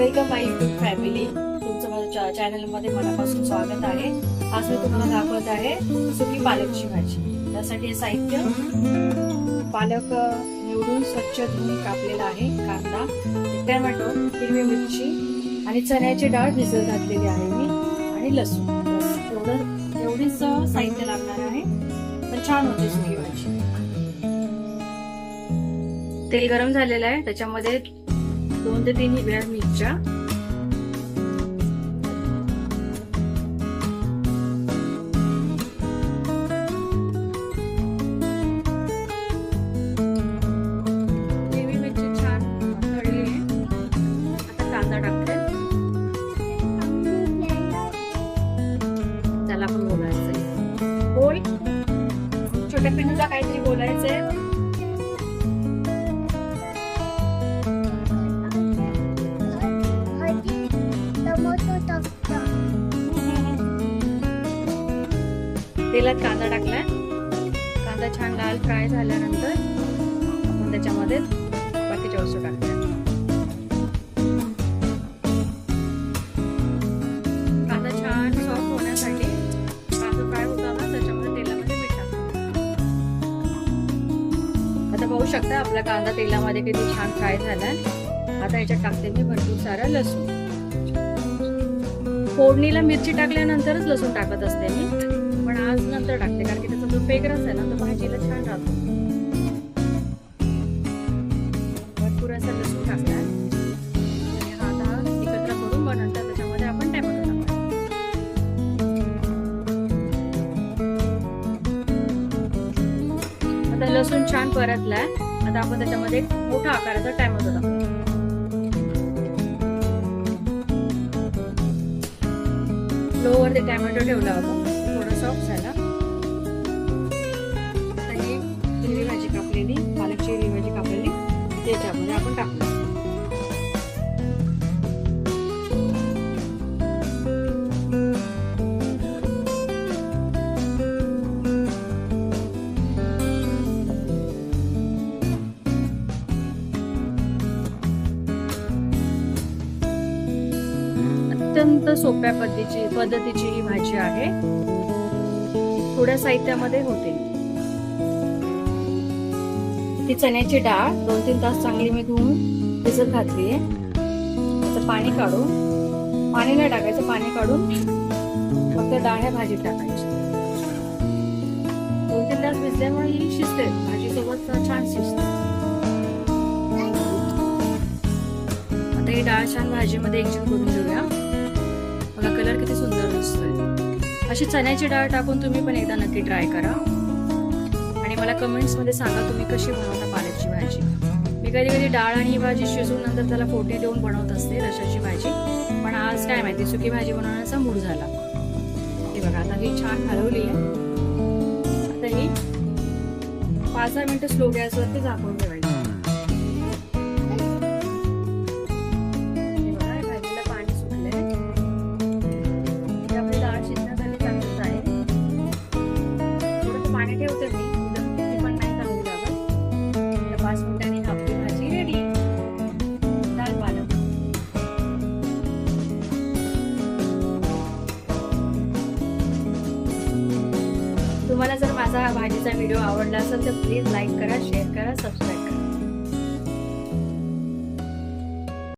Welcome माय YouTube family. तुमचं माझ्या चॅनलमध्ये मनापासून स्वागत आहे. आज मी तुम्हाला दाखवत आहे सुकी पालकची भाजी. त्यासाठी हे साहित्य: पालक निवडून स्वच्छ धुवून कापलेला आहे, कांदा, टोमॅटो, हिरवी मिरची आणि चण्याची डाळ भिजत घातलेली आहे मी, आणि लसूण. एवढीच साहित्य लागणार आहे, पण छान होते सुकी भाजी. तेल गरम झालेलं आहे, त्याच्यामध्ये 2 ते 3 हिरव्या मिरच्या, हिरवी मिरची छान तळली आहे. आता कांदा टाकते. त्याला पण बोलायचंय, बोल छोट्या पिनूला काहीतरी बोलायचंय. तेलात कांदा टाकलाय. कांदा छान लाल फ्राय झाल्यानंतर आपण त्याच्यामध्ये बाकीच्या वस्तू टाकल्या. कांदा छान सॉफ्ट होण्यासाठी कांदा फ्राय होताना त्याच्यामध्ये तेलामध्ये मीठ टाकतो. आता पाहू शकता आपला कांदा तेलामध्ये किती छान फ्राय झालाय. आता याच्यात टाकते मी भरपूर सारा लसूण. फोडणीला मिरची टाकल्यानंतरच लसूण टाकत असते मी, पण आज नंतर टाकते, कारण की त्याचा जो फ्रेग्रन्स आहे ना, तो भाजीला छान राहतो. भरपूर असा लसूण टाकला आणि आता एकत्र करून मग नंतर त्याच्यामध्ये आपण टोमॅटो टाकतो. आता लसूण छान परतलाय. आता आपण त्याच्यामध्ये एक मोठा आकाराचा टोमॅटो टाकतो. लो वर ते टोमॅटो ठेवला होता, थोडं सॉफ्ट झाला. आता ही हिरवी भाजी कापलेली, पालकची हिरवी भाजी कापलेली त्याच्यामध्ये आपण टाकतो. अत्यंत सोप्या पद्धतीची ही भाजी आहे. थोड्या साहित्यामध्ये होते. ती चण्याची डाळ 2-3 तास चांगली मी धुवून भिजत घातली आहे. त्याचं पाणी काढून, पाणी नाही टाकायचं, पाणी काढून फक्त डाळ ह्या भाजीत टाकायची. 2-3 तास भिजल्यामुळे ही शिजते, भाजी सोबत छान शिजते. आता ही डाळ छान भाजीमध्ये एकजीव करून घेऊया. बघा कलर किती सुंदर दिसतोय. अशी चण्याची डाळ टाकून तुम्ही पण एकदा नक्की ट्राय करा आणि मला कमेंट्स मध्ये सांगा तुम्ही कशी बनवता पालकची भाजी. मी कधी डाळ आणि ही भाजी शिजवून नंतर त्याला फोडणी देऊन बनवत असते रशाची भाजी, पण आज काय माहिती सुकी भाजी बनवण्याचा मूड झाला. हे बघा आता ही छान हलवली आहे. आता ही 5-6 मिनिटं स्लो गॅसवरती झाकून ठेवायची. ठेवते मी, ती पण नाही चांगली लागत. 5 मिनिटांनी आपली भाजी रेडी, दाल पालक. तुम्हाला जर माझा भाजीचा व्हिडिओ आवडला असेल तर प्लीज लाईक करा, शेअर करा, सबस्क्राईब